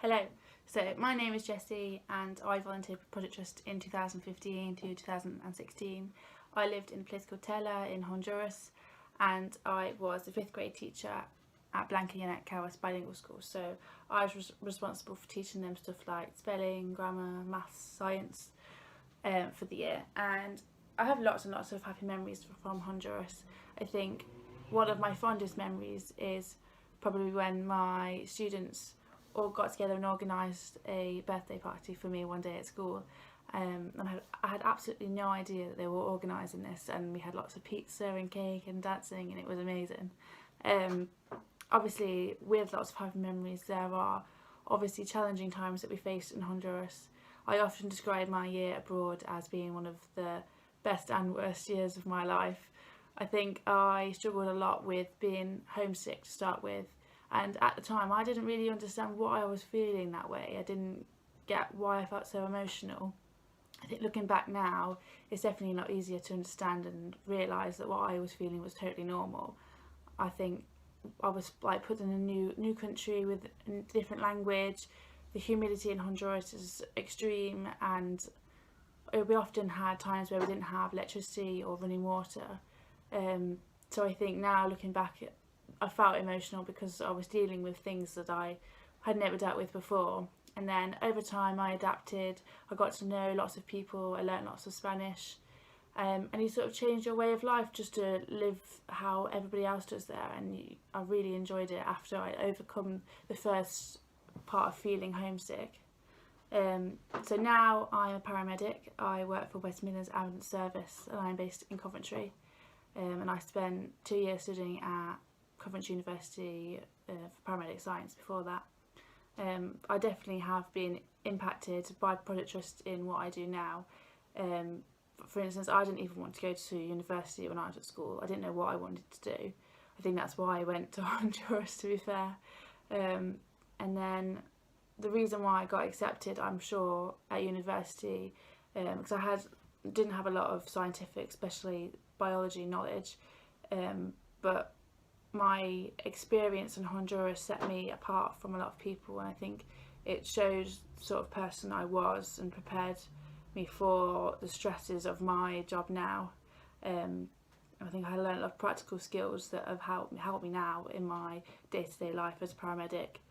Hello, so my name is Jessie and I volunteered for Project Trust in 2015 to 2016. I lived in a place called Tela in Honduras and I was a 5th grade teacher at Blanca Yanet Cawas bilingual school. So I was responsible for teaching them stuff like spelling, grammar, maths, science for the year. And I have lots and lots of happy memories from Honduras. I think one of my fondest memories is probably when my students all got together and organised a birthday party for me one day at school. And I had absolutely no idea that they were organising this, and we had lots of pizza and cake and dancing, and it was amazing. Obviously, with lots of happy memories, there are obviously challenging times that we faced in Honduras. I often describe my year abroad as being one of the best and worst years of my life. I think I struggled a lot with being homesick to start with, and at the time I didn't really understand why I was feeling that way. I didn't get why I felt so emotional. I think looking back now, it's definitely a lot easier to understand and realise that what I was feeling was totally normal. I think I was like put in a new country with a different language. The humidity in Honduras is extreme, and we often had times where we didn't have electricity or running water. So I think now looking back, I felt emotional because I was dealing with things that I had never dealt with before. And then over time I adapted, I got to know lots of people, I learnt lots of Spanish, and you sort of change your way of life just to live how everybody else does there. And I really enjoyed it after I'd overcome the first part of feeling homesick. So now I'm a paramedic. I work for West Midlands Ambulance Service and I'm based in Coventry. And I spent 2 years studying at Coventry University for paramedic science before that. I definitely have been impacted by Project Trust in what I do now. For instance, I didn't even want to go to university when I was at school. I didn't know what I wanted to do. I think that's why I went to Honduras, to be fair. And then the reason why I got accepted, I'm sure, at university, because didn't have a lot of scientific, especially biology knowledge, but my experience in Honduras set me apart from a lot of people, and I think it showed the sort of person I was and prepared me for the stresses of my job now. I think I learned a lot of practical skills that have helped me now in my day-to-day life as a paramedic.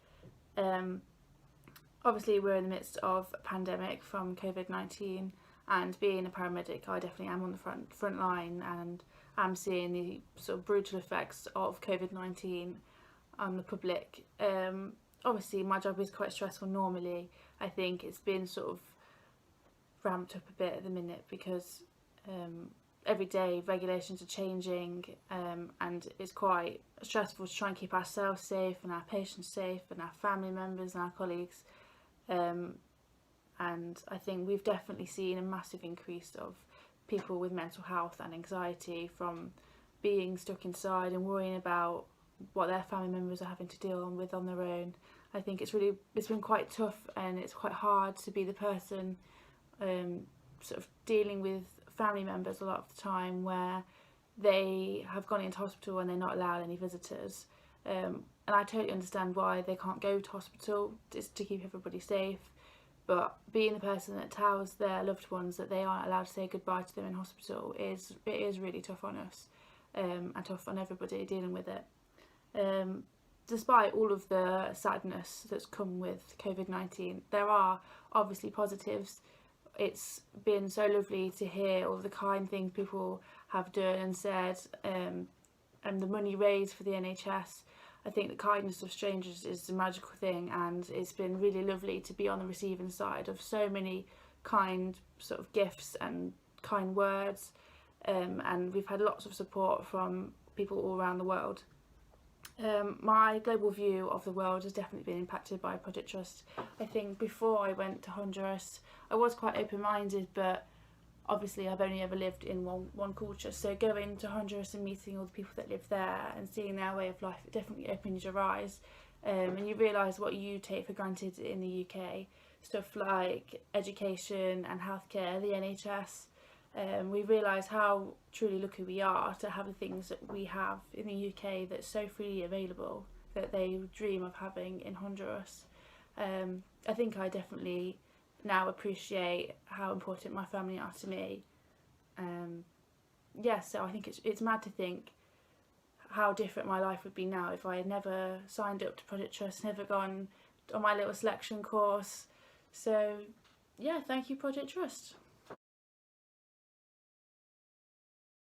Obviously we're in the midst of a pandemic from COVID-19, and being a paramedic, I definitely am on the front line, and I'm seeing the sort of brutal effects of COVID-19 on the public. Obviously my job is quite stressful normally. I think it's been sort of ramped up a bit at the minute because every day regulations are changing, and it's quite stressful to try and keep ourselves safe and our patients safe and our family members and our colleagues. And I think we've definitely seen a massive increase of people with mental health and anxiety from being stuck inside and worrying about what their family members are having to deal with on their own. I think it's been quite tough, and it's quite hard to be the person sort of dealing with family members a lot of the time where they have gone into hospital and they're not allowed any visitors. And I totally understand why they can't go to hospital, just to keep everybody safe. But being the person that tells their loved ones that they aren't allowed to say goodbye to them in hospital is really tough on us, and tough on everybody dealing with it. Despite all of the sadness that's come with COVID-19, there are obviously positives. It's been so lovely to hear all the kind things people have done and said, and the money raised for the NHS. I think the kindness of strangers is a magical thing, and it's been really lovely to be on the receiving side of so many kind sort of gifts and kind words, and we've had lots of support from people all around the world. My global view of the world has definitely been impacted by Project Trust. I think before I went to Honduras I was quite open-minded, but obviously I've only ever lived in one culture, so going to Honduras and meeting all the people that live there and seeing their way of life, it definitely opens your eyes, and you realise what you take for granted in the UK, stuff like education and healthcare, the NHS. We realise how truly lucky we are to have the things that we have in the UK that's so freely available that they dream of having in Honduras. I think I definitely now appreciate how important my family are to me. So I think it's mad to think how different my life would be now if I had never signed up to Project Trust, never gone on my little selection course. So yeah, thank you, Project Trust.